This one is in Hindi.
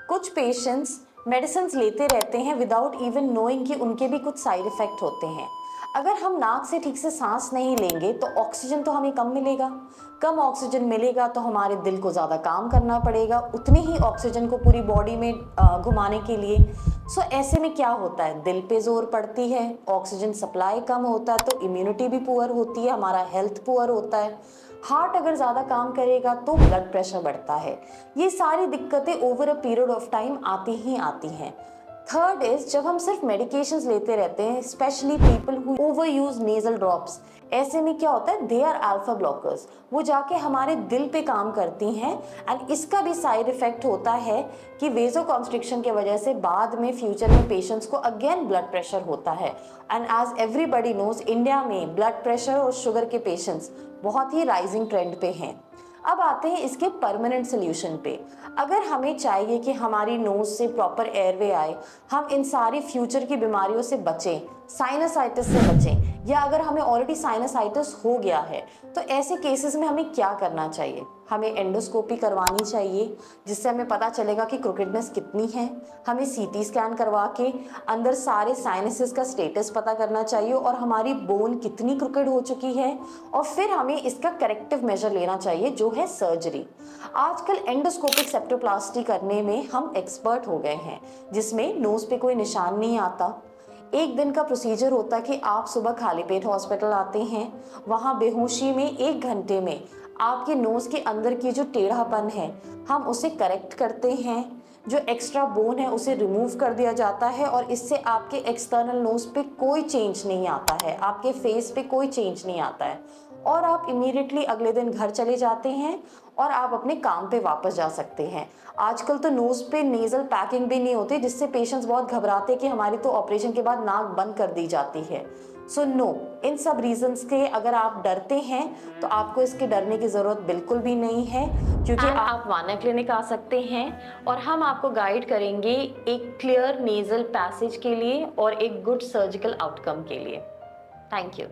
कुछ पेशेंट्स मेडिसिन लेते रहते हैं विदाउट इवन नोइंग कि उनके भी कुछ साइड इफेक्ट होते हैं। अगर हम नाक से ठीक से सांस नहीं लेंगे तो ऑक्सीजन तो हमें कम मिलेगा, कम ऑक्सीजन मिलेगा तो हमारे दिल को ज़्यादा काम करना पड़ेगा उतने ही ऑक्सीजन को पूरी बॉडी में घुमाने के लिए। सो ऐसे में क्या होता है, दिल पे जोर पड़ती है, ऑक्सीजन सप्लाई कम होता है तो इम्यूनिटी भी पुअर होती है, हमारा हेल्थ पुअर होता है। हार्ट अगर ज़्यादा काम करेगा तो ब्लड प्रेशर बढ़ता है। ये सारी दिक्कतें over a period of time आती ही आती हैं। थर्ड इज, जब हम सिर्फ मेडिकेशंस लेते रहते हैं, specially people who over use nasal drops, ऐसे में क्या होता है, दे आर अल्फा ब्लॉकर्स, वो जाके हमारे दिल पे काम करती हैं। एंड इसका भी साइड इफेक्ट होता है कि वेजो कॉन्स्ट्रिक्शन की वजह से बाद में फ्यूचर में पेशेंट्स को अगेन ब्लड प्रेशर होता है। And as everybody knows, India में ब्लड प्रेशर और शुगर के पेशेंट्स बहुत ही राइजिंग ट्रेंड पे हैं। अब आते हैं इसके परमानेंट सोल्यूशन पे। अगर हमें चाहिए कि हमारी नोज से प्रॉपर एयरवे आए, हम इन सारी फ्यूचर की बीमारियों से बचें, साइनसाइटिस से बचें, या अगर हमें ऑलरेडी साइनसाइटिस हो गया है तो ऐसे केसेस में हमें क्या करना चाहिए? हमें एंडोस्कोपी करवानी चाहिए जिससे हमें पता चलेगा कि क्रोकेडनेस कितनी है। हमें सीटी स्कैन करवा के अंदर सारे साइनसेस का स्टेटस पता करना चाहिए और हमारी बोन कितनी क्रोकेड हो चुकी है, और फिर हमें इसका करेक्टिव मेजर लेना चाहिए जो है सर्जरी। आजकल एंडोस्कोपिक सेप्टोप्लास्टी करने में हम एक्सपर्ट हो गए हैं, जिसमें नोज पे कोई निशान नहीं आता। एक दिन का प्रोसीजर होता है कि आप सुबह खाली पेट हॉस्पिटल आते हैं, वहाँ बेहोशी में 1 घंटे में आपके नोज के अंदर की जो टेढ़ापन है हम उसे करेक्ट करते हैं, जो एक्स्ट्रा बोन है उसे रिमूव कर दिया जाता है, और इससे आपके एक्सटर्नल नोज पे कोई चेंज नहीं आता है, आपके फेस पे कोई चेंज नहीं आता है, और आप इमीडिएटली अगले दिन घर चले जाते हैं और आप अपने काम पे वापस जा सकते हैं। आजकल तो नोज पे नेजल पैकिंग भी नहीं होती, जिससे पेशेंट्स बहुत घबराते हैं कि हमारी तो ऑपरेशन के बाद नाक बंद कर दी जाती है। सो नो, इन सब रीजंस के अगर आप डरते हैं तो आपको इसके डरने की ज़रूरत बिल्कुल भी नहीं है, क्योंकि आप वाना क्लिनिक आ सकते हैं और हम आपको गाइड करेंगे एक क्लियर नेजल पैसेज के लिए और एक गुड सर्जिकल आउटकम के लिए। Thank you.